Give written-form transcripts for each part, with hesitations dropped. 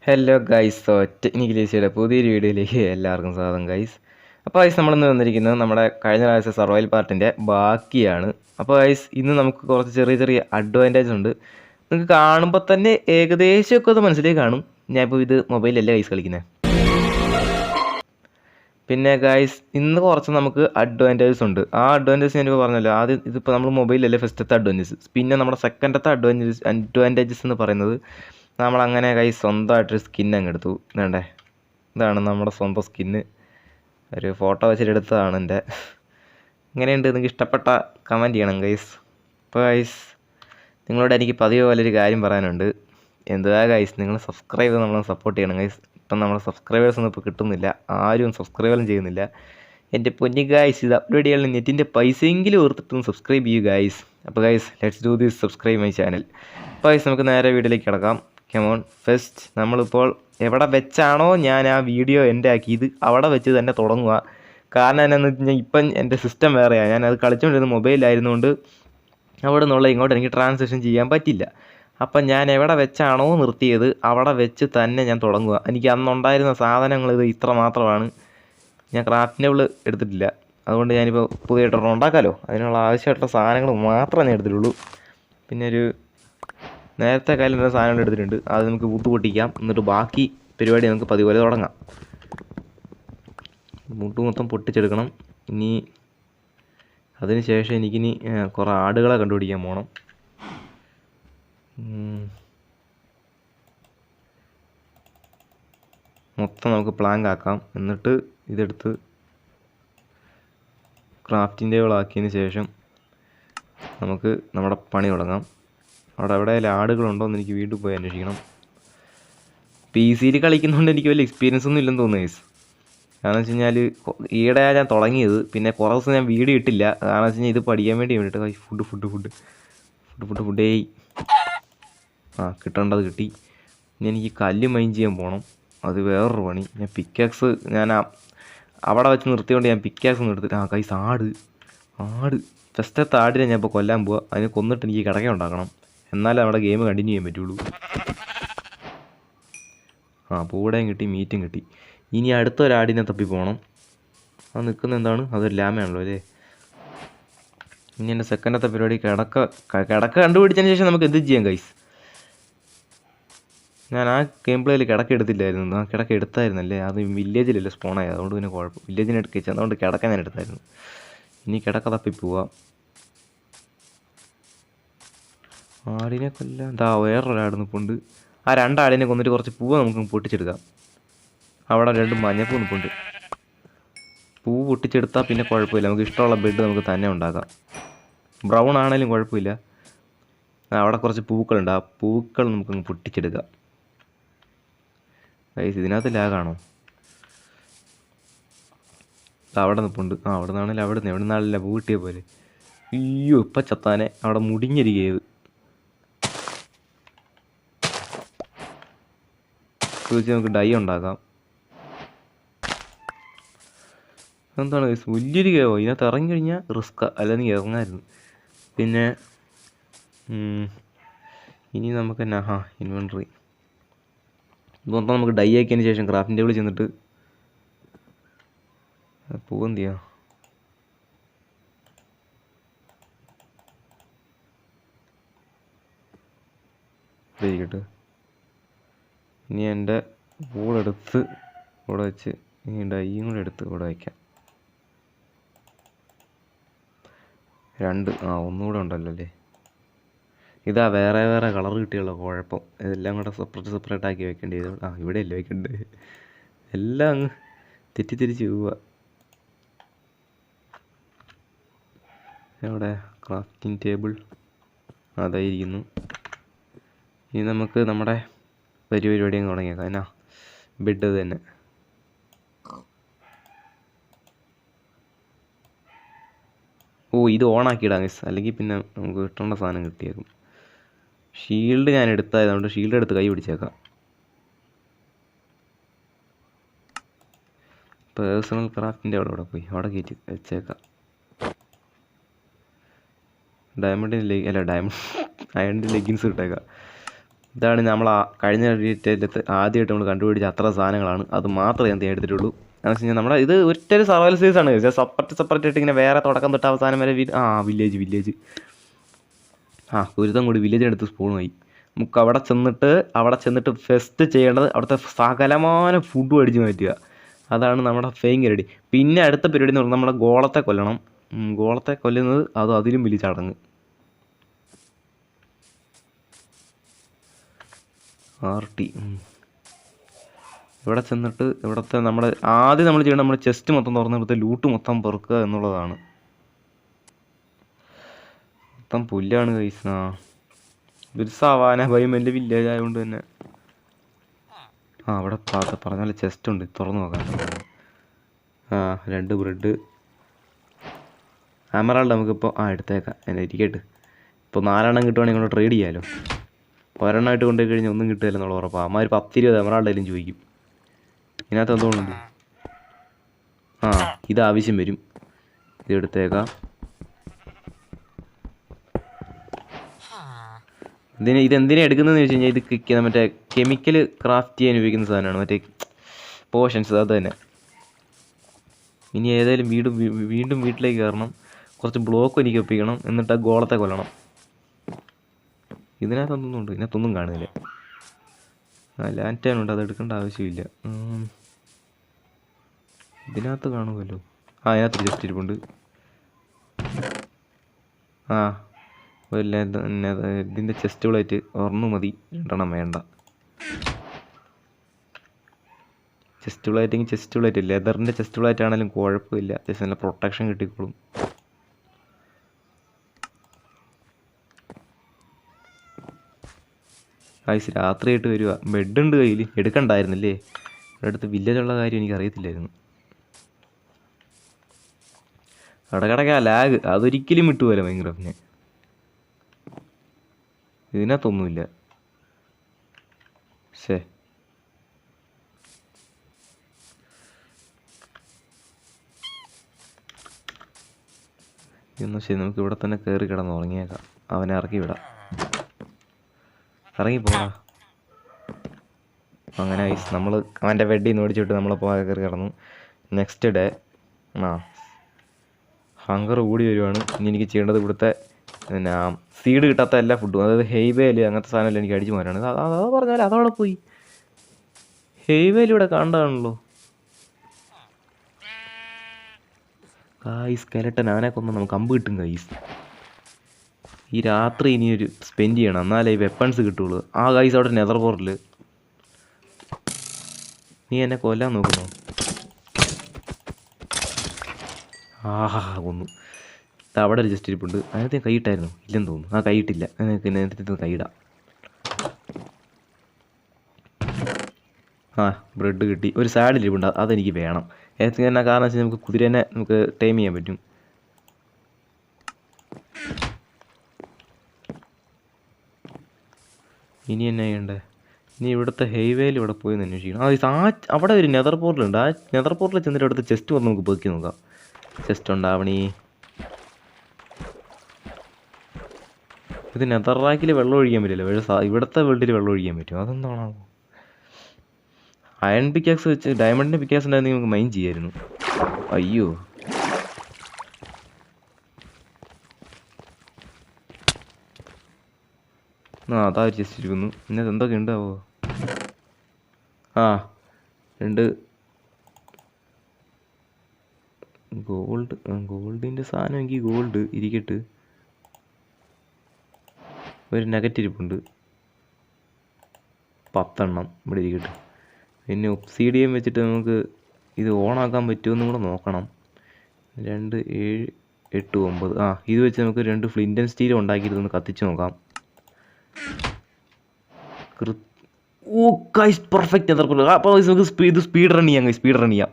Hello guys. ടെക്നിക്കലീസിയുടെ പുതിയൊരു വീഡിയോയിലേക്ക് എല്ലാവർക്കും സ്വാഗതം ഗൈസ്. അപ്പോൾ ഗൈസ് നമ്മളിന്ന് വന്നിരിക്കുന്നത് നമ്മുടെ കഴിഞ്ഞ പ്രാവശ്യത്തെ സർവൈവൽ പാർട്ടിൻ്റെ ബാക്കിയാണ്. അപ്പോൾ ഗൈസ് ഇന്ന് നമുക്ക് കുറച്ച് ചെറിയ ചെറിയ അഡ്വാൻറ്റേജ് ഉണ്ട്. നിങ്ങൾക്ക് കാണുമ്പോൾ തന്നെ ഏകദേശമൊക്കെ അത് മനസ്സിലേക്ക് കാണും. ഞാനിപ്പോൾ ഇത് മൊബൈലല്ലേ ഗൈസ് കളിക്കുന്നത്. പിന്നെ ഗൈസ് ഇന്ന് കുറച്ച് നമുക്ക് അഡ്വാൻറ്റേജസ് ഉണ്ട്. ആ അഡ്വാൻറ്റേജ് ഞാനിപ്പോൾ പറഞ്ഞല്ലോ. ആദ്യം ഇതിപ്പോൾ നമ്മൾ മൊബൈലല്ലേ ഫസ്റ്റത്തെ അഡ്വാൻറ്റേജ്. പിന്നെ നമ്മുടെ സെക്കൻഡത്തെ അഡ്വാൻറ്റേജസ് എന്ന് പറയുന്നത് നമ്മളങ്ങനെ ഗൈസ് സ്വന്തമായിട്ടൊരു സ്കിൻ അങ്ങ് എടുത്തു. വേണ്ടേ, ഇതാണ് നമ്മുടെ സ്വന്തം സ്കിന്ന്. ഒരു ഫോട്ടോ വെച്ചിട്ട് എടുത്തതാണ് എൻ്റെ. ഇങ്ങനെയുണ്ട്, നിങ്ങൾക്ക് ഇഷ്ടപ്പെട്ട കമൻറ്റ് ചെയ്യണം ഗൈസ്. അപ്പോൾ ഗൈസ് നിങ്ങളോട് എനിക്ക് പതിവ് പോലെ ഒരു കാര്യം പറയാനുണ്ട്. എന്തുവാ ഗൈസ്, നിങ്ങൾ സബ്സ്ക്രൈബ് ചെയ്ത് നമ്മളെ സപ്പോർട്ട് ചെയ്യണം ഗൈസ്. ഇപ്പം നമ്മുടെ സബ്സ്ക്രൈബേഴ്സൊന്നും ഇപ്പോൾ കിട്ടുന്നില്ല, ആരും സബ്സ്ക്രൈബും ചെയ്യുന്നില്ല. എൻ്റെ പൊന്നു ഗൈസ്, ഇത് അപ്ലോഡ് ചെയ്യാനുള്ള നെറ്റിൻ്റെ പൈസയെങ്കിലും ഓർത്തിട്ടൊന്ന് സബ്സ്ക്രൈബ് ചെയ്യൂ ഗൈസ്. അപ്പോൾ guys let's do this, subscribe my channel. അപ്പോൾ ഗൈസ് നമുക്ക് നേരെ വീഡിയോയിലേക്ക് കിടക്കാം. കമോൺ. ഫസ്റ്റ് നമ്മളിപ്പോൾ എവിടെ വെച്ചാണോ ഞാൻ ആ വീഡിയോ എൻ്റെ ആക്കിയത് അവിടെ വെച്ച് തന്നെ തുടങ്ങുക. കാരണം എന്നാന്ന് വെച്ച് കഴിഞ്ഞാൽ ഇപ്പം എൻ്റെ സിസ്റ്റം വേറെയാണ്. ഞാനത് കളിച്ചുകൊണ്ടിരുന്ന മൊബൈലായിരുന്നുകൊണ്ട് അവിടെ നിന്നുള്ള ഇങ്ങോട്ട് എനിക്ക് ട്രാൻസാക്ഷൻ ചെയ്യാൻ പറ്റില്ല. അപ്പം ഞാൻ എവിടെ വെച്ചാണോ നിർത്തിയത് അവിടെ വെച്ച് തന്നെ ഞാൻ തുടങ്ങുക. എനിക്ക് അന്നുണ്ടായിരുന്ന സാധനങ്ങൾ ഇത് ഇത്ര മാത്രമാണ്. ഞാൻ ക്രാഫ്റ്റ് ടേബിൾ എടുത്തിട്ടില്ല, അതുകൊണ്ട് ഞാനിപ്പോൾ പുതിയതായിട്ടൊരെണ്ണം ഉണ്ടാക്കാമല്ലോ. അതിനുള്ള ആവശ്യമായിട്ടുള്ള സാധനങ്ങൾ മാത്രമേ ഞാൻ എടുത്തിട്ടുള്ളൂ. പിന്നെ ഒരു നേരത്തെ കാലം സാധനങ്ങൾ എടുത്തിട്ടുണ്ട്, അത് നമുക്ക് മുത്ത് പൊട്ടിക്കാം. എന്നിട്ട് ബാക്കി പരിപാടി നമുക്ക് പതിപോലെ തുടങ്ങാം. മുട്ട് മൊത്തം പൊട്ടിച്ചെടുക്കണം. ഇനി അതിന് ശേഷം എനിക്കിനി കുറേ ആടുകളെ കണ്ടുപിടിക്കാൻ പോകണം. മൊത്തം നമുക്ക് പ്ലാങ്ക് ആക്കാം. എന്നിട്ട് ഇതെടുത്ത് ക്രാഫ്റ്റിംഗ് ടേബിൾ ആക്കിയതിന് ശേഷം നമുക്ക് നമ്മുടെ പണി തുടങ്ങാം. അവിടെ എവിടെയെങ്കിലും ആടുകളുണ്ടോ എന്ന് എനിക്ക് വീണ്ടും പോയി അന്വേഷിക്കണം. PC-യിൽ കളിക്കുന്നതുകൊണ്ട് എനിക്ക് വലിയ എക്സ്പീരിയൻസ് ഒന്നും ഇല്ലെന്ന് തോന്നുന്നു ഗൈസ്. കാരണം വെച്ച് കഴിഞ്ഞാൽ ഈയിടെയാണ് ഞാൻ തുടങ്ങിയത്. പിന്നെ കുറേ ദിവസം ഞാൻ വീഡിയോ ഇട്ടില്ല. കാരണം വെച്ച് കഴിഞ്ഞാൽ ഇത് പഠിക്കാൻ വേണ്ടിയിട്ട് ഫുഡേ കിട്ടേണ്ടത് കിട്ടി. ഇനി എനിക്ക് കല്ല് മൈൻ ചെയ്യാൻ പോകണം, അത് വേറൊരു പണി. ഞാൻ പിക്കാക്സ് അവിടെ വെച്ച് നിർത്തിയോണ്ട് ഞാൻ പിക്കാക്സ് ഒന്നും എടുത്തിട്ട് ഗൈസ് ആട് ഫസ്റ്റത്തെ ആടിനെ ഞാൻ ഇപ്പോൾ കൊല്ലാൻ പോവുക. അതിനെ കൊന്നിട്ട് എനിക്ക് കിടക്ക ഉണ്ടാക്കണം, എന്നാലേ നമ്മുടെ ഗെയിം കണ്ടിന്യൂ ചെയ്യാൻ പറ്റുള്ളൂ. പൂടയും കിട്ടി, മീറ്റും കിട്ടി. ഇനി അടുത്തൊരാടിനെ തപ്പി പോകണം. അത് നിൽക്കുന്ന എന്താണ്, അതൊരു ലാമയാണല്ലോ അല്ലേ. ഇനി എൻ്റെ സെക്കൻഡത്തെ പരിപാടി കിടക്ക കണ്ടുപിടിച്ചതിന് ശേഷം നമുക്ക് എന്ത് ചെയ്യാം ഗൈസ്. ഞാൻ ആ ഗെയിം പ്ലേയിൽ കിടക്ക എടുത്തില്ലായിരുന്നു. ആ കിടക്ക എടുത്തായിരുന്നല്ലേ, അത് വില്ലേജിലല്ലേ സ്പോണായത്, അതുകൊണ്ട് പിന്നെ കുഴപ്പം. വില്ലേജിന് എടുക്കിച്ച്, അതുകൊണ്ട് കിടക്ക ഞാൻ എടുത്തായിരുന്നു. ഇനി കിടക്ക തപ്പി പോവാം. ആടിനെ കൊല്ലാം. വേറൊരാട് നിൽപ്പുണ്ട്. ആ രണ്ടാടിനെ കൊന്നിട്ട് കുറച്ച് പൂവ് നമുക്ക് പൊട്ടിച്ചെടുക്കാം. അവിടെ 2 മഞ്ഞപ്പൂ നിൽപ്പുണ്ട്. പൂ പൊട്ടിച്ചെടുത്താൽ പിന്നെ കുഴപ്പമില്ല, നമുക്ക് ഇഷ്ടമുള്ള ബെഡ് നമുക്ക് തന്നെ ഉണ്ടാക്കാം. ബ്രൗൺ ആണെങ്കിലും കുഴപ്പമില്ല. അവിടെ കുറച്ച് പൂക്കളുണ്ട്, ആ പൂക്കൾ നമുക്കങ്ങ് പൊട്ടിച്ചെടുക്കാം. ഗൈസ് ഇതിനകത്ത് ലാഗാണോ? അവിടെ നിൽപ്പുണ്ട്. അവിടെ നിന്നാണല്ലോ, എവിടെ നിന്നാണല്ലോ പൂ കിട്ടിയ പോലെ. അയ്യോ, ഇപ്പം ചത്താനെ. അവിടെ മുടിഞ്ഞിരിക്കുകയത്. വെച്ച് നമുക്ക് ഡൈ ഉണ്ടാക്കാം. എന്താണ് ഗൈസ്, വലിയൊരു കേവോ. ഇതിനകത്ത് ഇറങ്ങി കഴിഞ്ഞാൽ റിസ്ക്കാ, അല്ലെങ്കിൽ ഇറങ്ങായിരുന്നു. പിന്നെ ഇനി നമുക്ക് എന്നാ ഇൻവെൻട്രി മൊത്തം നമുക്ക് ഡൈ ആക്കിയതിന് ശേഷം ക്രാഫ്റ്റിംഗ് ടേബിൾ ചെന്നിട്ട് പൂവെന്ത് ചെയ്യാം. ഇരിക്കട്ടെ. ഇനി എൻ്റെ പൂളെടുത്ത് ഇവിടെ വെച്ച് ഇനി ഡൈയും കൂടെ എടുത്ത് ഇവിടെ വയ്ക്കാം. 2 ഒന്നുകൂടെ ഉണ്ടല്ലോ അല്ലേ. ഇതാ വേറെ വേറെ കളർ കിട്ടിയുള്ള കുഴപ്പം. ഇതെല്ലാം കൂടെ സെപ്പറേറ്റ് ആക്കി വെക്കേണ്ടി വരും. ഇവിടെ അല്ലേ വെക്കേണ്ടത്, എല്ലാം അങ്ങ് തെറ്റിദ്ധരിച്ച് പോവുക. എവിടെ ക്രാഫ്റ്റിംഗ് ടേബിൾ? അതായിരിക്കുന്നു. ഇനി നമുക്ക് നമ്മുടെ പരിപാടി അങ്ങ് തുടങ്ങിയേക്കാം. എന്നാ ബെഡ് തന്നെ. ഇത് ഓണാക്കിയിടാം ഗൈസ്, അല്ലെങ്കിൽ പിന്നെ നമുക്ക് കിട്ടേണ്ട സാധനം കിട്ടിയേക്കും. ഷീൽഡ് ഞാൻ എടുത്തായതുകൊണ്ട് ഷീൽഡ് എടുത്ത് കൈ പിടിച്ചേക്കാം. പേഴ്സണൽ ക്രാഫ്റ്റിൻ്റെ അവിടെ പോയി അവിടെ കയറ്റി വെച്ചേക്കാം. ഡയമണ്ടിൻ്റെ അയണിൻ്റെ ലെഗിൻസ് ഇട്ടേക്കാം. ഇതാണ് നമ്മൾ കഴിഞ്ഞ ഡീറ്റെയിലത്ത് ആദ്യമായിട്ട് നമ്മൾ കണ്ടുപിടിച്ച അത്ര സാധനങ്ങളാണ്. അത് മാത്രമേ ഞാൻ എടുത്തിട്ടുള്ളൂ. എന്ന് വെച്ച് കഴിഞ്ഞാൽ നമ്മുടെ ഇത് ഒറ്റ സർവൈവൽ സീരീസ് ആണ്. സെപ്പറേറ്റ് ആയിട്ട് ഇങ്ങനെ വേറെ തുടക്കം തൊട്ട് അവസാനം വരെ വില്ലേജ് ഗുരുതം കൂടി വില്ലേജിനടുത്ത് സ്പൂണുമായി. നമുക്ക് അവിടെ ചെന്നിട്ട് ഫസ്റ്റ് ചെയ്യേണ്ടത് അവിടുത്തെ സകലമായ ഫുഡ് അടിച്ച് മാറ്റുക. അതാണ് നമ്മുടെ ഫെയിങ് റെഡി. പിന്നെ അടുത്ത പരിപാടി എന്ന് പറഞ്ഞാൽ നമ്മുടെ ഗോളത്തെ കൊല്ലണം. ഗോളത്തെ കൊല്ലുന്നത് അതിലും വലിയ ചടങ്ങ്. ഇവിടെ ചെന്നിട്ട് ഇവിടുത്തെ ആദ്യം നമ്മൾ ചെയ്യേണ്ടത് നമ്മുടെ ചെസ്റ്റ് മൊത്തം തുറന്ന് ഇവിടുത്തെ ലൂട്ട് മൊത്തം പെറുക്കുക എന്നുള്ളതാണ്. മൊത്തം പുല്ലാണ് കൈസ്. ഒരു സവാന ഭയം എൻ്റെ വില്ലേജ് ആയതുകൊണ്ട് തന്നെ. അവിടെ പറഞ്ഞ ചെസ്റ്റ് ഉണ്ട്, തുറന്നു നോക്കാം. 2 ബ്രെഡ് എമറാൾഡ് നമുക്കിപ്പോൾ എടുത്തേക്കാം. എന്നെ ഇരിക്കട്ട്. ഇപ്പോൾ 4 കിട്ടുവാണെങ്കിൽ കൊണ്ട് ട്രേഡ് ചെയ്യാമല്ലോ. ഒരെണ്ണമായിട്ട് കൊണ്ടുപോയി കഴിഞ്ഞാൽ ഒന്നും കിട്ടുകയില്ല എന്നുള്ള ഉറപ്പാണ്. അമ്മ ഒരു 10-20 എമറാൾഡേലും ചോദിക്കും. ഇതിനകത്ത് എന്തുകൊണ്ടുണ്ട്? ഇത് ആവശ്യം വരും. ഇതെടുത്തേക്കാം. ഇതെന്തിനാണ് എടുക്കുന്നതെന്ന് ചോദിച്ചു കഴിഞ്ഞാൽ ഇത് മറ്റേ കെമിക്കൽ ക്രാഫ്റ്റ് ചെയ്യാൻ ഉപയോഗിക്കുന്ന സാധനമാണ്. മറ്റേ പോഷൻസ് അത് തന്നെ. ഇനി ഏതായാലും വീണ്ടും വീട്ടിലേക്ക് കയറണം. കുറച്ച് ബ്ലോക്ക് എനിക്ക് ഒപ്പിക്കണം. എന്നിട്ട് ആ ഗോളത്തെ കൊല്ലണം. ഇതിനകത്തൊന്നുണ്ട്, ഇതിനകത്തൊന്നും കാണുന്നില്ല. ലാൻറ്റേൺ ഉണ്ട്, അത് എടുക്കേണ്ട ആവശ്യമില്ല. ഇതിനകത്ത് കാണുമല്ലോ. അതിനകത്ത് ജസ്റ്റ് ഇരിപ്പുണ്ട്. ഇതിൻ്റെ ചെസ്റ്റ് പ്ലേറ്റ് ഒരെണ്ണം മതി, 2 വേണ്ട. ചെസ്റ്റ് പ്ലേറ്റ് ലെതറിൻ്റെ ചെസ്റ്റ് പ്ലേറ്റ് ആണെങ്കിലും കുഴപ്പമില്ല. ജസ്റ്റ് നല്ല പ്രൊട്ടക്ഷൻ കിട്ടിക്കോളും. രാത്രിയായിട്ട് വരിക. ബെഡുണ്ട് കയ്യിൽ, എടുക്കണ്ടായിരുന്നില്ലേ? ഇവിടെ അടുത്ത് വില്ലേജുള്ള കാര്യം എനിക്ക് അറിയത്തില്ലായിരുന്നു. ഇടക്കിടയ്ക്ക് ലാഗ് അതൊരിക്കലും വിട്ടുപോലെ ഭയങ്കര. പിന്നെ ഇതിനകത്തൊന്നുമില്ല. ശരി, നമുക്ക് ഇവിടെ തന്നെ കയറി കിടന്ന് ഉറങ്ങിയേക്കാം. അവനെ ഇറക്കി വിടാം. ഇറങ്ങിപ്പോടാ. അങ്ങനെ നമ്മൾ അവൻ്റെ വെഡിൽ നിന്ന് ഓടിച്ചിട്ട് നമ്മളപ്പോൾ കയറി കിടന്നു. നെക്സ്റ്റ് ഡേ ഹങ്കർ കൂടി വരുവാണ്. ഇനി എനിക്ക് ചെയ്യേണ്ടത് ഇവിടുത്തെ സീഡ് കിട്ടാത്ത എല്ലാ ഫുഡും, അതായത് ഹെയ്വേല് അങ്ങനത്തെ സാധനമല്ല എനിക്ക് അടിച്ചു മാറ്റാണ്. അതാ പറഞ്ഞാൽ അതവിടെ പോയി. ഹെയ്വേല് ഇവിടെ കാണണ്ടാണല്ലോ. സ്കെലട്ടൻ അവനെ കൊന്ന് നമുക്ക് അമ്പ് കിട്ടും ഗൈസ്. ഈ രാത്രി ഇനി ഒരു സ്പെൻഡ് ചെയ്യണം, എന്നാലേ ഈ വെപ്പൺസ് കിട്ടുള്ളൂ. ഗൈസ് അവിടെ നെതർ പോർട്ടിൽ. നീ എന്നെ കൊല്ലാൻ നോക്കുന്നു? കൊന്നു. അവിടെ ഒരു ജസ്റ്റ് ഇരിപ്പുണ്ട്. അതിനകത്ത് ഞാൻ കൈയിട്ടായിരുന്നു, ഇല്ലെന്ന് തോന്നുന്നു. കൈയിട്ടില്ല. നേരത്തെ കൈയിടാം. ബ്രെഡ് കിട്ടി. ഒരു സാഡിൽ ഇരിപ്പുണ്ട്, അതെനിക്ക് വേണം. എന്നാ കാരണം വെച്ചാൽ നമുക്ക് കുതിരനെ നമുക്ക് ടൈം ചെയ്യാൻ പറ്റും. ഇനി എന്നാ ചെയ്യണ്ടേ? ഇനി ഇവിടുത്തെ ഹൈവേയിൽ ഇവിടെ പോയി അന്വേഷിക്കണം. അവിടെ ഒരു നെതർ പോർട്ടലുണ്ട്. ആ നെതർ പോർട്ടലിൽ ചെന്നിട്ട് അവിടുത്തെ ചെസ്റ്റ് വന്ന് നമുക്ക് പെറുക്കി നോക്കാം. ചെസ്റ്റ് ഉണ്ടാവണി. ഇത് നെതർ റാക്കിൽ വെള്ളം ഒഴിക്കാൻ പറ്റില്ല. ഇവിടുത്തെ വേൾഡിൽ വെള്ളം ഒഴിക്കാൻ പറ്റും. അതെന്താണോ? അയൺ പിക്കാക്സ് വെച്ച് ഡയമണ്ടിൻ്റെ പിക്കാക്സ് ഉണ്ടായിരുന്നെങ്കിൽ നമുക്ക് മൈൻ ചെയ്യായിരുന്നു. അയ്യോ, അതാ ജസ്റ്റ് ഇരിക്കുന്നു. പിന്നെ എന്തൊക്കെ ഉണ്ടാവോ? 2 ഗോൾഡിൻ്റെ സാധനം. എനിക്ക് ഗോൾഡ് ഇരിക്കട്ട്. ഒരു നെഗറ്റ് ഇരിപ്പുണ്ട്, 10 എണ്ണം ഇവിടെ ഇരിക്കട്ടെ. പിന്നെ ഒബ്സീഡിയം വെച്ചിട്ട് നമുക്ക് ഇത് ഓണാക്കാൻ പറ്റുമെന്നും കൂടെ നോക്കണം. 2, 7, 8, 9. ഇത് വെച്ച് നമുക്ക് 2 ഫ്ലിൻ്റ് ആൻഡ് സ്റ്റീൽ ഉണ്ടാക്കിയിട്ടൊന്ന് കത്തിച്ച് നോക്കാം. പെർഫെക്റ്റ്. അപ്പോൾ നമുക്ക് ഇത് സ്പീഡ് റൺ ചെയ്യാം.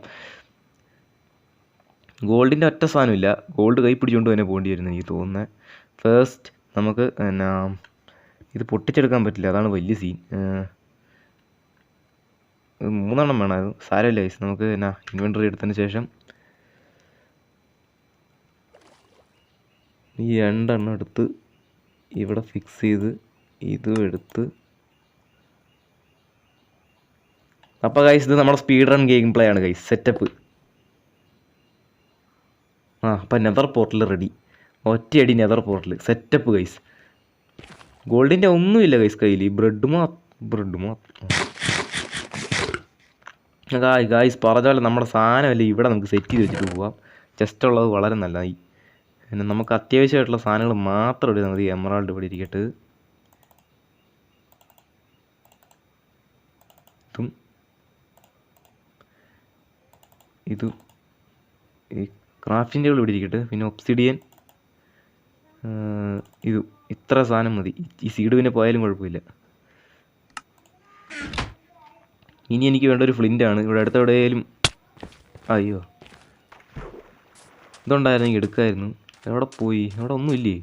ഗോൾഡിൻ്റെ ഒറ്റ സാധനമില്ല. ഗോൾഡ് കൈ പിടിച്ചുകൊണ്ട് തന്നെ പോകേണ്ടി വരുന്നു എനിക്ക് തോന്നുന്നത്. ഫസ്റ്റ് നമുക്ക് ഇത് പൊട്ടിച്ചെടുക്കാൻ പറ്റില്ല, അതാണ് വലിയ സീൻ. 3 എണ്ണം വേണം. അത് സാരമില്ല ഗൈസ്. നമുക്ക് ഇൻവെൻറ്ററി എടുത്തതിന് ശേഷം ഈ 2 എണ്ണം എടുത്ത് ഇവിടെ ഫിക്സ് ചെയ്ത് ഇതും എടുത്ത് അപ്പോൾ ഗൈസ് ഇത് നമ്മുടെ സ്പീഡ് റൺ ഗെയിം പ്ലേ ആണ് ഗൈസ്. സെറ്റപ്പ്. അപ്പം നെതർ പോർട്ടൽ റെഡി. ഒറ്റയടി നെതർ പോർട്ടൽ സെറ്റപ്പ് ഗൈസ്. ഗോൾഡിൻ്റെ ഒന്നുമില്ല ഗൈസ് കയ്യിൽ. ബ്രെഡ് മാത്രം. ഗൈസ് പറഞ്ഞ പോലെ നമ്മുടെ സാധനമല്ലേ ഇവിടെ നമുക്ക് സെറ്റ് ചെയ്ത് വെച്ചിട്ട് പോവാം. ചെസ്റ്റ് ഉള്ളത് വളരെ നല്ലതായി. പിന്നെ നമുക്ക് അത്യാവശ്യമായിട്ടുള്ള സാധനങ്ങൾ മാത്രം എടുത്താൽ മതി. എമറാൾഡ് ഇവിടെ ഇരിക്കട്ടെ. ഇതും ഈ ക്രാഫ്റ്റിൻ്റെ ടേബിൾ ഇവിടെ ഇരിക്കട്ടെ. പിന്നെ ഒബ്സിഡിയൻ, ഇത്ര സാധനം മതി. ഈ സീഡ് പിന്നെ പോയാലും കുഴപ്പമില്ല. ഇനി എനിക്ക് വേണ്ട ഒരു ഫ്ലിൻ്റാണ്. ഇവിടെ അടുത്ത് എവിടെയെങ്കിലും അയ്യോ ഇതുണ്ടായിരുന്നെങ്കിൽ എടുക്കായിരുന്നു. എവിടെ പോയി? അവിടെ ഒന്നുമില്ലേ?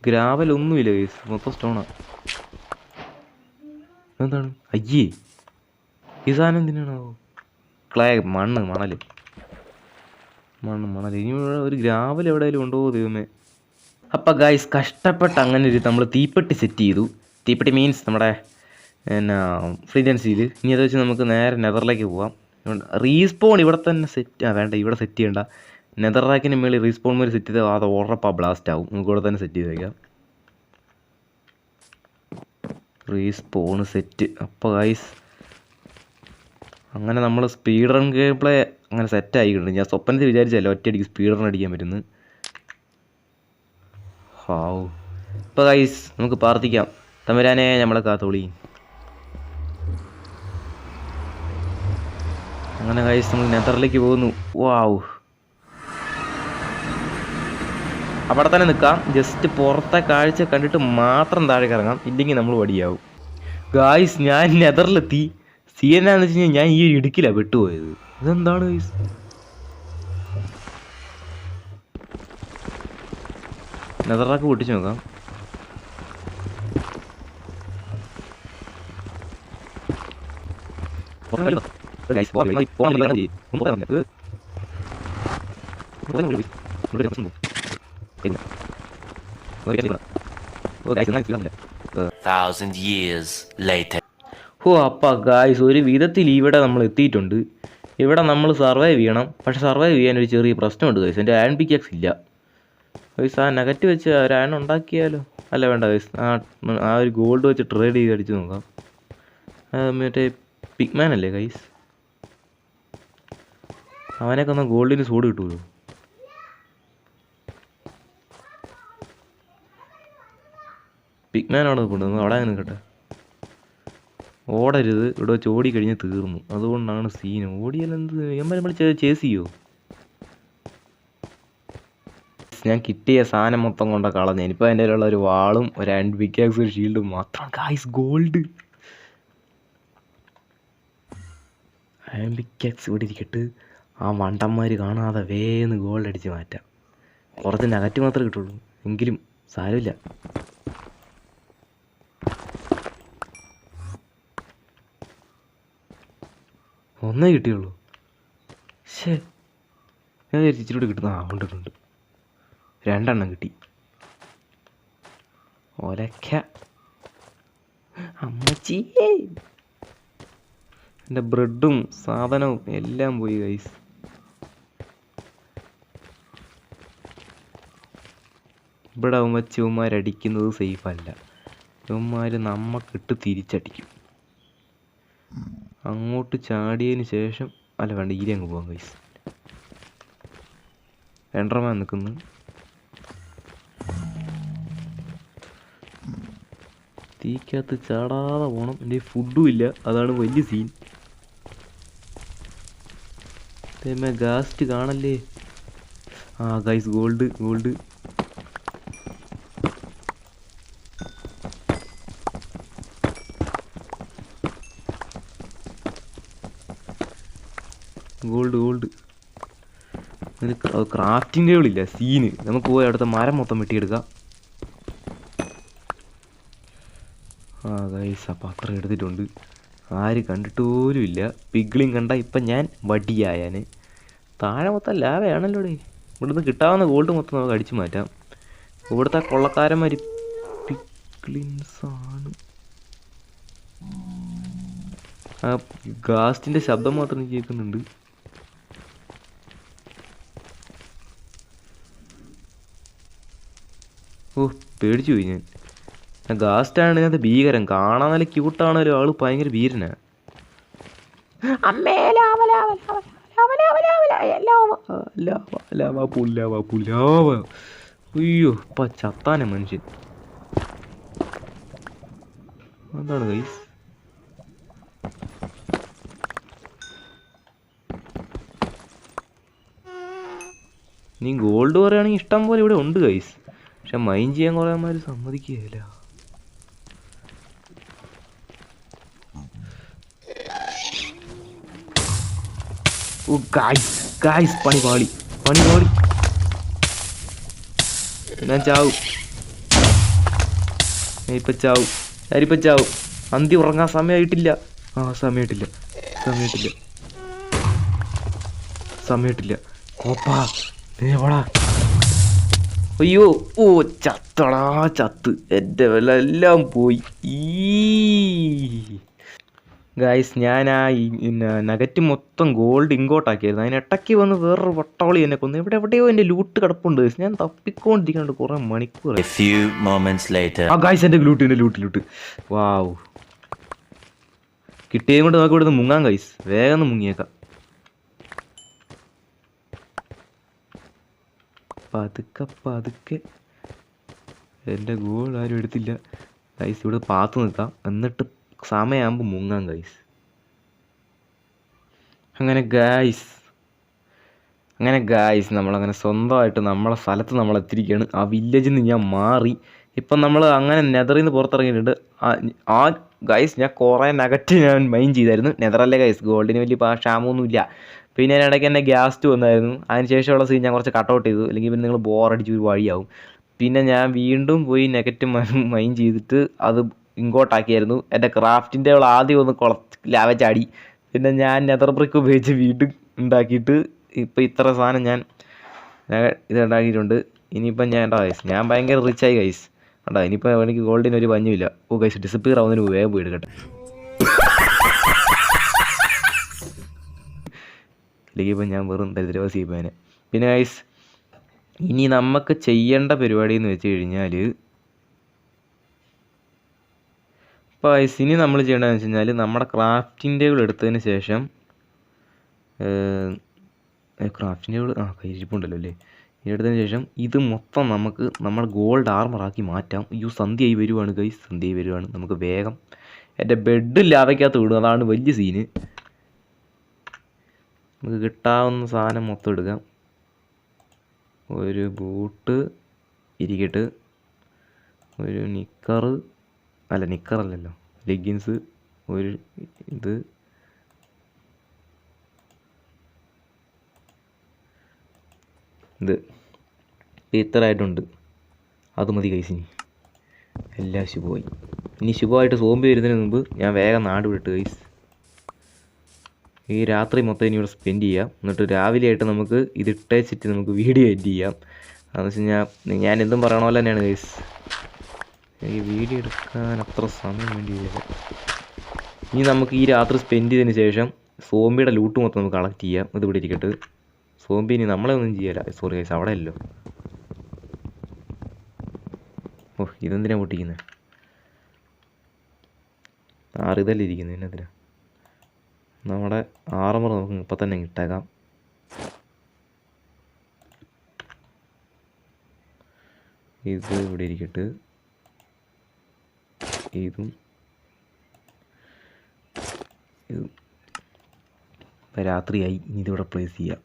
ഗ്രാവലൊന്നുമില്ല കേസ്, മൊത്തം സ്റ്റോണാണ്. എന്താണ്? അയ്യേ ഈ സാധനം എന്തിനാണാവോ? ക്ലേ, മണൽ. ഇനി ഒരു ഗ്രാവൽ എവിടെയെങ്കിലും ഉണ്ടോ ദൈവമേ. അപ്പം ഗൈസ് കഷ്ടപ്പെട്ട് അങ്ങനെ ഒരു നമ്മൾ തീപ്പെട്ടി സെറ്റ് ചെയ്തു. തീപ്പെട്ടി മീൻസ് നമ്മുടെ ഫ്രീഡൻസിയിൽ. ഇനി അത് വെച്ച് നമുക്ക് നേരെ നെതറിലേക്ക് പോവാം. റീസ്പോൺ ഇവിടെ തന്നെ സെറ്റ് വേണ്ട, ഇവിടെ സെറ്റ് ചെയ്യണ്ട. നെതർ റാക്കിന് മേളിൽ റീസ്പോൺ മേലെ സെറ്റ് ചെയ്താൽ അത് ഉറപ്പാണ് ബ്ലാസ്റ്റ് ആവും. നമുക്ക് ഇവിടെ തന്നെ സെറ്റ് ചെയ്ത് വയ്ക്കാം. Respawn set. അപ്പോൾ ഗൈസ് അങ്ങനെ നമ്മൾ സ്പീഡ് റൺ ഗെയിം പ്ലേ അങ്ങനെ സെറ്റായിട്ടുണ്ട്. ഞാൻ സ്വപ്നത്തിൽ വിചാരിച്ചല്ലോ ഒറ്റയടിക്ക് സ്പീഡ് റൺ അടിക്കാൻ പറ്റുന്നു. ഹാവ്. ഇപ്പോൾ ഗൈസ് നമുക്ക് പ്രാർത്ഥിക്കാം. തമ്പുരാനെ നമ്മളെ കാത്തോളി. അങ്ങനെ ഗൈസ് നമ്മൾ നെതറിലേക്ക് പോകുന്നു. വാവ്. അവിടെ തന്നെ നിൽക്കാം. ജസ്റ്റ് പുറത്തെ കാഴ്ച കണ്ടിട്ട് മാത്രം താഴേക്ക് ഇറങ്ങാം. ഇല്ലെങ്കിൽ നമ്മൾ വടിയാവും. ഗായ്സ് ഞാൻ നെതറിലെത്തി. സി എന്നാന്ന് വെച്ച് കഴിഞ്ഞാൽ ഞാൻ ഈ ഒരു ഇടുക്കിലാണ് വിട്ടുപോയത്. ഇതെന്താണ് ഗൈസ്? നെതറാക്ക് പൊട്ടിച്ച് നോക്കാം. അപ്പം ഗായ്സ് ഒരു വിധത്തിൽ ഇവിടെ നമ്മൾ എത്തിയിട്ടുണ്ട്. ഇവിടെ നമ്മൾ സർവൈവ് ചെയ്യണം. പക്ഷെ സർവൈവ് ചെയ്യാൻ ഒരു ചെറിയ പ്രശ്നമുണ്ട് ഗൈസ്. എൻ്റെ അയൺ പിക്കാക്സ് ഇല്ല ഗൈസ്. ആ നെഗറ്റ് വെച്ച് ഒരു അയൺ ഉണ്ടാക്കിയാലോ? അല്ല വേണ്ട ഗൈസ്. ആ ഒരു ഗോൾഡ് വെച്ച് ട്രേഡ് ചെയ്ത് അടിച്ച് നോക്കാം. മറ്റേ പിഗ്മാൻ അല്ലേ ഗൈസ്? അവനൊക്കെ ഒന്ന് ഗോൾഡിന് സൂട് കിട്ടുമല്ലോ. പിഗ്മാൻ അവിടെ കൊണ്ടുവന്നു. അവിടെ അങ്ങനെ നിൽക്കട്ടെ. ഓടരുത്. ഇവിടെ വെച്ച് ഓടിക്കഴിഞ്ഞ് തീർന്നു. അതുകൊണ്ടാണ് സീൻ. ഓടിയാൽ എന്ത് നമ്മൾ ചേസ് ചെയ്യോ? ഞാൻ കിട്ടിയ സാധനം മൊത്തം കൊണ്ട കളഞ്ഞു. ഇനിയിപ്പോൾ എൻ്റെ കയ്യിലുള്ള ഒരു വാളും ഒരു ഹാൻഡ് പിക്കാക്സ് ഒരു ഷീൽഡും മാത്രം. Guys gold. ഹാൻഡ് പിക്കാക്സ് ഇവിടെ ഇരിക്കട്ട്. ആ വണ്ടന്മാർ കാണാതെ വേന്ന് ഗോൾഡ് അടിച്ച് മാറ്റാം. കുറച്ച് നെഗറ്റീവ് മാത്രമേ കിട്ടുള്ളൂ. എങ്കിലും സാരമില്ല. ഒന്നേ കിട്ടിയുള്ളൂ. ശേ ഞാൻ ഇച്ചിരി കിട്ടുന്ന. ഉണ്ട്. 2 എണ്ണം കിട്ടി. ഒലക്ക അമ്മച്ചി. എൻ്റെ ബ്രെഡും സാധനവും എല്ലാം പോയി ഗൈസ്. ഇവിടെ ആവുമ്പോൾ ചുവന്മാരടിക്കുന്നത് സേഫല്ല. ചുവന്മാർ നമ്മക്കിട്ട് തിരിച്ചടിക്കും. അങ്ങോട്ട് ചാടിയതിന് ശേഷം അല്ല വേണ്ട ഈരി അങ്ങ് പോകാം ഗൈസ്. എൻഡർമാൻ നിൽക്കുന്നു. തീക്കകത്ത് ചാടാതെ പോകണം. എൻ്റെ ഫുഡും ഇല്ല. അതാണ് വലിയ സീൻ. ഗാസ്റ്റ് കാണല്ലേ. Guys gold. Gold crafting table ഇല്ല. സീന്. നമുക്ക് പോയി അവിടുത്തെ മരം മൊത്തം വെട്ടിയെടുക്കാം. ഗൈസ് അപ്പം അത്ര എടുത്തിട്ടുണ്ട്. ആര് കണ്ടിട്ട് പോലും ഇല്ല. പിഗ്ലിങ് കണ്ട ഇപ്പം ഞാൻ വടിയായാൻ. താഴെ മൊത്തം ലാവയാണല്ലോ. ഇവിടുന്ന് കിട്ടാവുന്ന ഗോൾഡ് മൊത്തം നമുക്ക് അടിച്ചു മാറ്റാം. ഇവിടുത്തെ കൊള്ളക്കാരന്മാർ പിഗ്ലിൻസ് ആണ്. ആ ഗാസ്റ്റിൻ്റെ ശബ്ദം മാത്രം എനിക്ക് കേൾക്കുന്നുണ്ട്. ഓ പേടിച്ചു പോയി ഞാൻ. ഗാസ്റ്റാണ് ഇതിനകത്ത് ഭീകരം. കാണാൻ നല്ല ക്യൂട്ടാണ്, ഒരാൾ ഭയങ്കര ഭീരനാ. അയ്യോ ഇപ്പൊ ചത്താനെ മനുഷ്യൻ. എന്താണ് ഗൈസ്? നീ ഗോൾഡ് പറയുകയാണെങ്കിൽ ഇഷ്ടം പോലെ ഇവിടെ ഉണ്ട് ഗൈസ്. പക്ഷെ മൈൻഡ് ചെയ്യാൻ കുറേ അമ്മമാർ സമ്മതിക്കുകയില്ല. ഓ ഗൈസ് ഗൈസ് പണി പാളി. ഞാൻ ചാവും. ഇപ്പം ചാവും. അന്തി ഉറങ്ങാൻ സമയമായിട്ടില്ല. സമയമായിട്ടില്ല. കോപ്പാ എവിടാ? അയ്യോ ഓ ചത്തടാ ചത്ത്. എൻ്റെ വെള്ളം എല്ലാം പോയി. ഗായ്സ് ഞാൻ ആ നഗറ്റ് മൊത്തം ഗോൾഡ് ഇങ്ങോട്ടാക്കിയായിരുന്നു. അതിനിടയ്ക്ക് വന്ന് വേറൊരു വട്ടവളി എന്നെ കൊന്നു. എവിടെയോ എൻ്റെ ലൂട്ട് കിടപ്പുണ്ട്. ഞാൻ തപ്പിക്കൊണ്ടിരിക്കുന്നുണ്ട് കുറേ മണിക്കൂർ. ആ ഗായ്സ് എൻ്റെ ലൂട്ട്. വാവ്, കിട്ടിയതും കൊണ്ട് നമുക്ക് ഇവിടുന്ന് മുങ്ങാം ഗൈസ്. വേഗം മുങ്ങിയേക്കാം. പതുക്കെ. എൻ്റെ ഗോൾ ആരും എടുത്തില്ല ഗൈസ്. ഇവിടെ പാത്ത് നിൽക്കാം, എന്നിട്ട് സമയമാകുമ്പോൾ മുങ്ങാം ഗൈസ്. അങ്ങനെ ഗായ്സ് നമ്മളങ്ങനെ സ്വന്തമായിട്ട് നമ്മളെ സ്ഥലത്ത് നമ്മൾ എത്തിയിരിക്കുകയാണ്. ആ വില്ലേജിൽ നിന്ന് ഞാൻ മാറി. ഇപ്പം നമ്മൾ അങ്ങനെ നെതറിൽ നിന്ന് പുറത്തിറങ്ങിയിട്ടുണ്ട്. ആ ഗൈസ് ഞാൻ കുറേ നഗറ്റ് ഞാൻ മൈൻ ചെയ്തായിരുന്നു. നെതറല്ലേ ഗൈസ്, ഗോൾഡിന് വലിയ ക്ഷാമമൊന്നുമില്ല. പിന്നെ ഇടയ്ക്ക് എന്നെ ഗ്യാസ്റ്റ് വന്നായിരുന്നു. അതിന് ശേഷമുള്ള സീൻ ഞാൻ കുറച്ച് കട്ടൗട്ട് ചെയ്തു, അല്ലെങ്കിൽ പിന്നെ നിങ്ങൾ ബോറടിച്ച് ഒരു വഴിയാവും. പിന്നെ ഞാൻ വീണ്ടും പോയി നെഗറ്റ് മൈൻ ചെയ്തിട്ട് അത് ഇങ്ങോട്ടാക്കിയായിരുന്നു. എൻ്റെ ക്രാഫ്റ്റിൻ്റെ ആദ്യം ഒന്ന് ലാവ ചാടി. പിന്നെ ഞാൻ നെതർ ബ്രിക്ക് ഉപയോഗിച്ച് വീണ്ടും ഉണ്ടാക്കിയിട്ട് ഇപ്പം ഇത്ര സാധനം ഞാൻ ഇത് ഉണ്ടാക്കിയിട്ടുണ്ട്. ഇനിയിപ്പം ഞാൻ ഭയങ്കര റിച്ചായി ഗൈസ്. ഇനിയിപ്പോൾ എനിക്ക് ഗോൾഡിന് ഒരു പഞ്ഞുമില്ല. ഓ ഗൈസ് ഡിസപ്പിയർ ആവുന്നതിന് വേഗം പോയി എടുക്കട്ടെ, അല്ലെങ്കിൽ ഇപ്പം ഞാൻ വെറും ദരിദ്രവാസി പോയനെ. പിന്നെ ഗൈസ് ഇനി നമുക്ക് ചെയ്യേണ്ട പരിപാടി എന്ന് വെച്ച് കഴിഞ്ഞാൽ, ഇപ്പോൾ ഗൈസ് ഇനി നമ്മൾ ചെയ്യേണ്ടതെന്ന് വെച്ച് കഴിഞ്ഞാൽ നമ്മുടെ ക്രാഫ്റ്റിംഗ് ടേബിൾ എടുത്തതിന് ശേഷം ക്രാഫ്റ്റിംഗ് ടേബിൾ കയ്യിരിപ്പുണ്ടല്ലോ അല്ലേ, എടുത്തതിന് ശേഷം ഇത് മൊത്തം നമുക്ക് നമ്മൾ ഗോൾഡ് ആർമറാക്കി മാറ്റാം. സന്ധ്യയായി വരുവാണ് ഗൈസ്, നമുക്ക് വേഗം എൻ്റെ ബെഡ് ലാവയ്ക്കകത്ത് വിടും. അതാണ് വലിയ സീന്. നമുക്ക് കിട്ടാവുന്ന സാധനം മൊത്തം എടുക്കാം. ഒരു ബൂട്ട് ഇരിക്കട്ട്, ഒരു നിക്കറല്ലല്ലോ ലെഗിൻസ്, ഒരു ഇത് ഇത്ര ആയിട്ടുണ്ട്. അത് മതി ഗൈസ്. എല്ലാം ശുഭമായി. ഇനി ശുഭമായിട്ട് സോംബി വരുന്നതിന് മുമ്പ് ഞാൻ വേഗം നാട് വിട്ട് ഗൈസ്. ഈ രാത്രി മൊത്തം ഇനി ഇവിടെ സ്പെൻഡ് ചെയ്യാം. എന്നിട്ട് രാവിലെ ആയിട്ട് നമുക്ക് ഇതിട്ടേച്ചിട്ട് നമുക്ക് വീഡിയോ എഡിറ്റ് ചെയ്യാം. അതെന്ന് വെച്ച് കഴിഞ്ഞാൽ ഞാൻ എന്തും പറയണ പോലെ തന്നെയാണ് ഗൈസ്. എനിക്ക് വീഡിയോ എടുക്കാൻ അത്ര സമയം വേണ്ടി വരില്ല. ഇനി നമുക്ക് ഈ രാത്രി സ്പെൻഡ് ചെയ്തതിന് ശേഷം സോംബിയുടെ ലൂട്ട് മൊത്തം നമുക്ക് കളക്ട് ചെയ്യാം. ഇത് ഇവിടെ ഇരിക്കട്ട്. സോംബി ഇനി നമ്മളെ ഒന്നും ചെയ്യല. സോറി ഗൈസ്, അവിടെ അല്ലോ. ഓ ഇതെന്തിനാ പൊട്ടിക്കുന്നത്? ഇതല്ലേ ഇരിക്കുന്നത്, എന്നതിനാ? നമ്മുടെ ആർമർ നമുക്ക് ഇപ്പം തന്നെ ഇട്ടേക്കാം. ഇത് ഇവിടെ ഇരിക്കട്ട്. ഇതും രാത്രിയായി. ഇനി ഇതിവിടെ പ്ലേസ് ചെയ്യാം.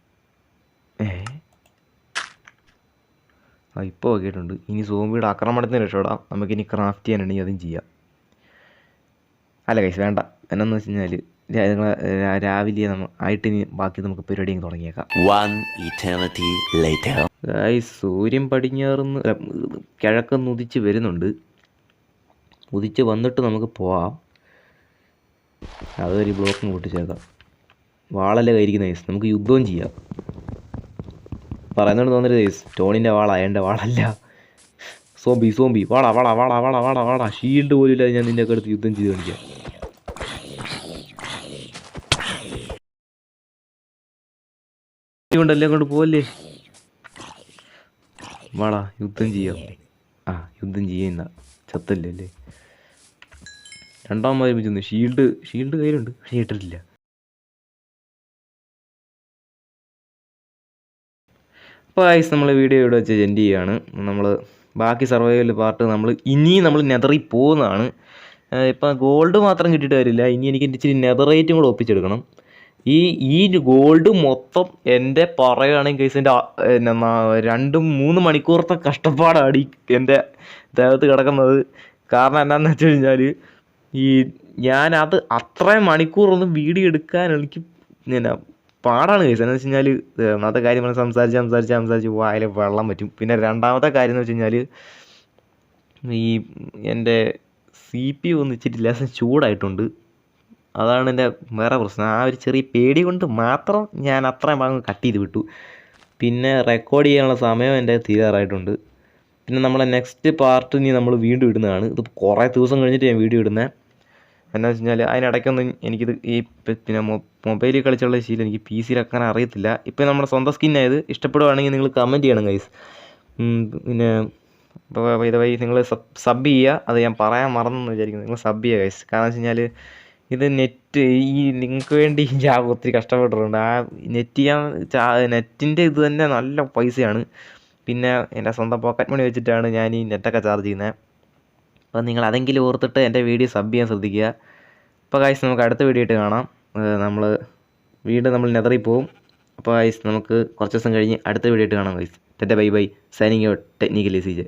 ഇപ്പോൾ നോക്കിയിട്ടുണ്ട്. ഇനി സോംബിയുടെ ആക്രമണത്തിന് രക്ഷപ്പെടാം. നമുക്കിനി ക്രാഫ്റ്റ് ചെയ്യാനുണ്ടെങ്കിൽ അതും ചെയ്യാം. അല്ല ഗൈസ് വേണ്ട. എന്നാന്ന് വെച്ച് കഴിഞ്ഞാൽ രാവിലെ ആയിട്ട് ഇനി ബാക്കി നമുക്ക് പരിപാടി തുടങ്ങിയേക്കാം. ഗൈസ് സൂര്യൻ പടിഞ്ഞാറുന്ന് കിഴക്കുന്ന് ഉദിച്ച് വരുന്നുണ്ട്. ഉദിച്ച് വന്നിട്ട് നമുക്ക് പോവാം. അതൊരു ബ്ലോക്കും പൊട്ടിച്ചേക്കാം. വാളല്ലേ കയറിക്കുന്ന ഗൈസ്, നമുക്ക് യുദ്ധവും ചെയ്യാം. പറയുന്നോണ്ട് തോന്നരുത് ഗൈസ്, ടോണിൻ്റെ വാളാ, എൻ്റെ വാളല്ല. സോംബി വാളാ. ഷീൽഡ് പോലും ഇല്ലാതെ ഞാൻ നിൻ്റെ ഒക്കെ അടുത്ത് യുദ്ധം ചെയ്ത് കാണിക്കാം. കൊണ്ടല്ലേ കൊണ്ട് പോവല്ലേ. വാടാ യുദ്ധം ചെയ്യാം. യുദ്ധം ചെയ്യുന്ന ചത്തല്ലേ അല്ലേ. രണ്ടാമത് ഒരുമിച്ച് ഷീൽഡ് കയ്യിലുണ്ട്, പക്ഷേ ഇട്ടിട്ടില്ല. അപ്പോൾ ഗൈസ് നമ്മൾ വീഡിയോ ഇവിടെ വെച്ച് എൻഡ് ചെയ്യുകയാണ്. നമ്മൾ ബാക്കി സർവൈവൽ പാർട്ട് നമ്മൾ നെതറിൽ പോകുന്നതാണ്. ഇപ്പം ഗോൾഡ് മാത്രം കിട്ടിയിട്ട് കാര്യമില്ല, ഇനി എനിക്ക് ഇച്ചിരി നെതറേറ്റും കൂടെ ഒപ്പിച്ചെടുക്കണം. ഈ ഗോൾഡ് മൊത്തം എൻ്റെ പറയുകയാണെങ്കിൽ ഗൈസ് എൻ്റെ 2-3 മണിക്കൂറത്തെ കഷ്ടപ്പാടാണ് എൻ്റെ ദേഹത്ത് കിടക്കുന്നത്. കാരണം എന്താണെന്ന് വെച്ച് കഴിഞ്ഞാൽ ഞാനത് അത്രയും മണിക്കൂറൊന്നും വീഡിയോ എടുക്കാൻ എനിക്ക് പാടാണ് ഗൈസ്. എന്താണെന്ന് വെച്ച് കഴിഞ്ഞാൽ ഒന്നാമത്തെ കാര്യം സംസാരിച്ച് വായിൽ വെള്ളം പറ്റും. പിന്നെ രണ്ടാമത്തെ കാര്യം എന്ന് വെച്ച് കഴിഞ്ഞാൽ എൻ്റെ CPU ഒന്ന് ഇച്ചിരി ലേശം ചൂടായിട്ടുണ്ട്. അതാണ് എൻ്റെ വേറെ പ്രശ്നം. ആ ഒരു ചെറിയ പേടി കൊണ്ട് മാത്രം ഞാൻ അത്രയും ഭാഗം കട്ട് ചെയ്ത് വിട്ടു. പിന്നെ റെക്കോർഡ് ചെയ്യാനുള്ള സമയം എൻ്റെ തീരാറായിട്ടുണ്ട്. പിന്നെ നമ്മളെ നെക്സ്റ്റ് പാർട്ട് ഇനി നമ്മൾ വീണ്ടും ഇടുന്നതാണ്. ഇത് കുറേ ദിവസം കഴിഞ്ഞിട്ട് ഞാൻ വീഡിയോ ഇടുന്നത്. എന്താണെന്ന് വെച്ച് കഴിഞ്ഞാൽ അതിനിടയ്ക്കൊന്നും എനിക്കിത് പിന്നെ മൊബൈലിൽ കളിച്ചുള്ള ശീലം എനിക്ക് PC അങ്ങനെ അറിയത്തില്ല. ഇപ്പം നമ്മുടെ സ്വന്തം സ്കിന്നായത്. ഇഷ്ടപ്പെടുവാണെങ്കിൽ നിങ്ങൾ കമൻറ്റ് ചെയ്യണം ഗൈസ്. പിന്നെ ഇതുവഴി നിങ്ങൾ സബ് ചെയ്യുക. അത് ഞാൻ പറയാൻ മറന്നെന്ന് വിചാരിക്കുന്നു. നിങ്ങൾ സബ് ചെയ്യുക ഗൈസ്. കാരണം വെച്ച് കഴിഞ്ഞാൽ ഇത് നിങ്ങൾക്ക് വേണ്ടി ഞാൻ ഒത്തിരി കഷ്ടപ്പെട്ടിട്ടുണ്ട്. ആ നെറ്റിൻ്റെ ഇത് തന്നെ നല്ല പൈസയാണ്. പിന്നെ എൻ്റെ സ്വന്തം പോക്കറ്റ് മണി വെച്ചിട്ടാണ് ഞാൻ ഈ നെറ്റൊക്കെ ചാർജ് ചെയ്യുന്നത്. അപ്പോൾ നിങ്ങൾ അതെങ്കിലും ഓർത്തിട്ട് എൻ്റെ വീഡിയോ സബ് ചെയ്യാൻ ശ്രദ്ധിക്കുക. അപ്പോൾ ഗൈസ് നമുക്ക് അടുത്ത വീഡിയോ ആയിട്ട് കാണാം. നമ്മൾ നെതറിൽ പോവും. അപ്പോൾ ഗൈസ് നമുക്ക് കുറച്ച് ദിവസം കഴിഞ്ഞ് അടുത്ത വീഡിയോ ആയിട്ട് കാണാം guys. Bye bye. Signing out technically CJ.